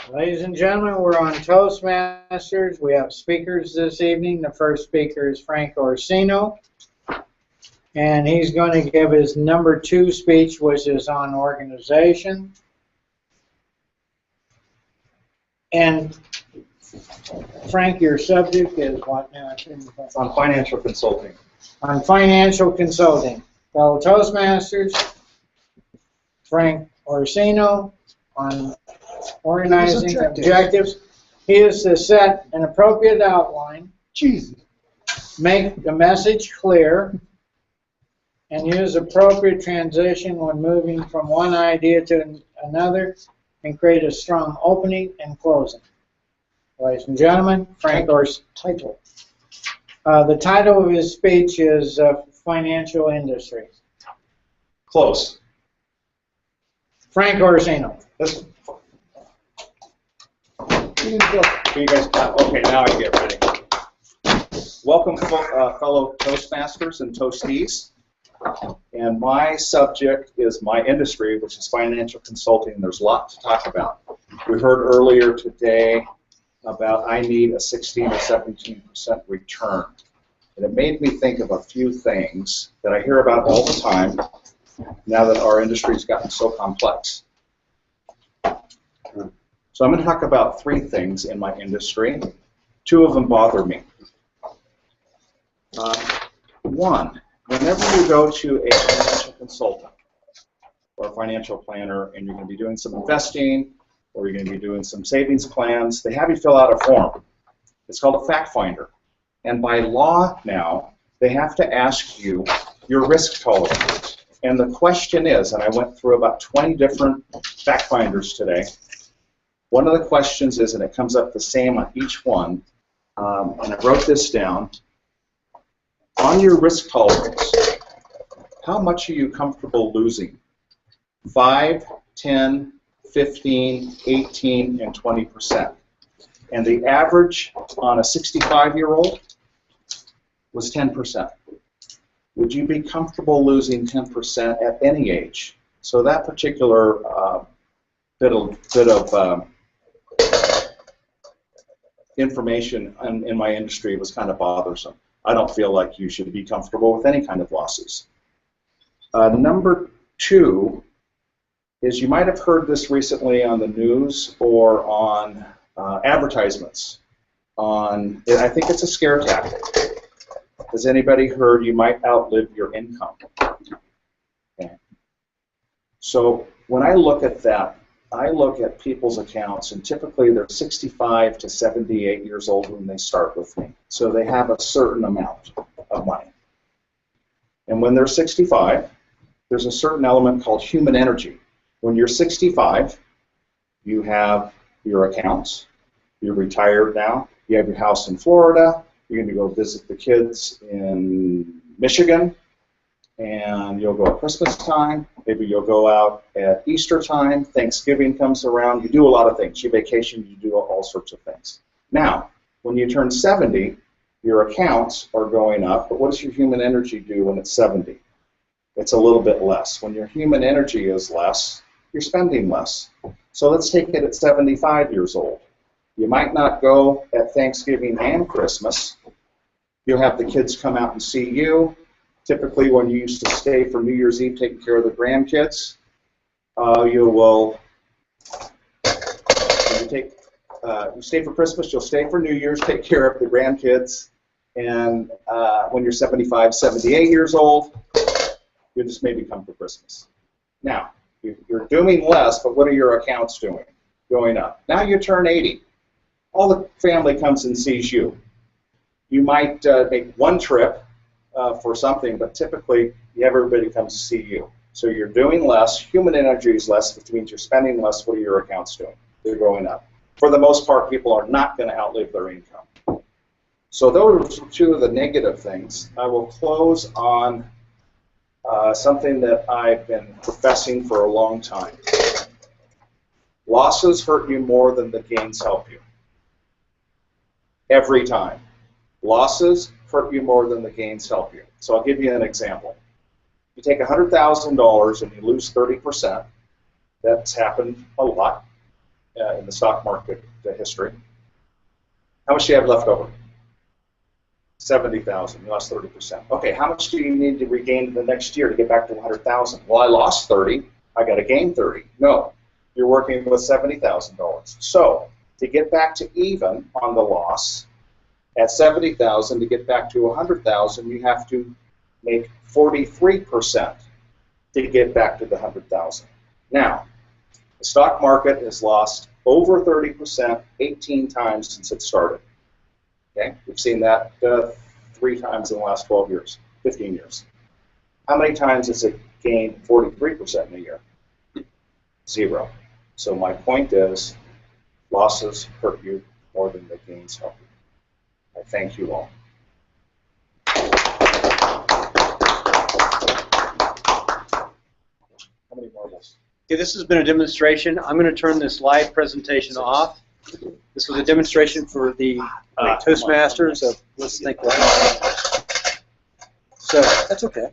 Ladies and gentlemen, we're on Toastmasters. We have speakers this evening. The first speaker is Frank Orsino, and he's going to give his number 2 speech, which is on organization. And Frank, your subject is what now? On financial consulting. On financial consulting. Fellow Toastmasters, Frank Orsino on organizing objectives. He is to set an appropriate outline, make the message clear, and use appropriate transition when moving from one idea to another, and create a strong opening and closing. Ladies and gentlemen, Frank Orsino. Title. The title of his speech is Financial Industry. Close. Frank Orsino. Listen. Can you guys clap? Okay, now I get ready. Welcome, fellow Toastmasters and Toasties. And my subject is my industry, which is financial consulting. There's a lot to talk about. We heard earlier today about I need a 16 or 17% return. And it made me think of a few things that I hear about all the time now that our industry's gotten so complex. So I'm going to talk about 3 things in my industry. 2 of them bother me. One, whenever you go to a financial consultant or a financial planner and you're going to be doing some investing or you're going to be doing some savings plans, they have you fill out a form. It's called a fact finder. And by law now, they have to ask you your risk tolerance. And the question is, and I went through about 20 different fact finders today, one of the questions is, and it comes up the same on each one, and I wrote this down, on your risk tolerance, how much are you comfortable losing? 5, 10, 15, 18, and 20%. And the average on a 65-year-old was 10%. Would you be comfortable losing 10% at any age? So that particular bit of information in my industry was kind of bothersome. I don't feel like you should be comfortable with any kind of losses. Number 2 is you might have heard this recently on the news or on advertisements. I think it's a scare tactic. Has anybody heard you might outlive your income? Okay. So when I look at that, I look at people's accounts, and typically they're 65 to 78 years old when they start with me. So they have a certain amount of money. And when they're 65, there's a certain element called human energy. When you're 65, you have your accounts, you're retired now, you have your house in Florida, you're going to go visit the kids in Michigan, and you'll go at Christmas time, maybe you'll go out at Easter time, Thanksgiving comes around, you do a lot of things. You vacation, you do all sorts of things. Now, when you turn 70, your accounts are going up, but what does your human energy do when it's 70? It's a little bit less. When your human energy is less, you're spending less. So let's take it at 75 years old. You might not go at Thanksgiving and Christmas. You'll have the kids come out and see you. Typically, when you used to stay for New Year's Eve taking care of the grandkids, you stay for Christmas, you'll stay for New Year's, take care of the grandkids, and when you're 75, 78 years old, you'll just maybe come for Christmas. Now, you're doing less, but what are your accounts doing? Going up. Now you turn 80. All the family comes and sees you. You might make one trip for something, but typically everybody comes to see you. So you're doing less, human energy is less, which means you're spending less. What are your accounts doing? They're going up. For the most part, people are not going to outlive their income. So those are 2 of the negative things. I will close on something that I've been professing for a long time. Losses hurt you more than the gains help you. Every time. Losses hurt you more than the gains help you. So I'll give you an example. You take $100,000 and you lose 30%. That's happened a lot. in the stock market history. How much do you have left over? 70,000. You lost 30%. Okay, how much do you need to regain the next year to get back to 100,000? Well, I lost 30. I got to gain 30. No, you're working with $70,000. So to get back to even on the loss at 70,000, to get back to 100,000, you have to make 43% to get back to the 100,000. Now, the stock market has lost over 30% 18 times since it started. Okay, we've seen that 3 times in the last 12 years, 15 years. How many times has it gained 43% in a year? 0. So my point is, losses hurt you more than the gains help you. I thank you all. How many marbles? Okay, this has been a demonstration. I'm going to turn this live presentation off. This was a demonstration for the Toastmasters of Let's Think Right. So that's okay.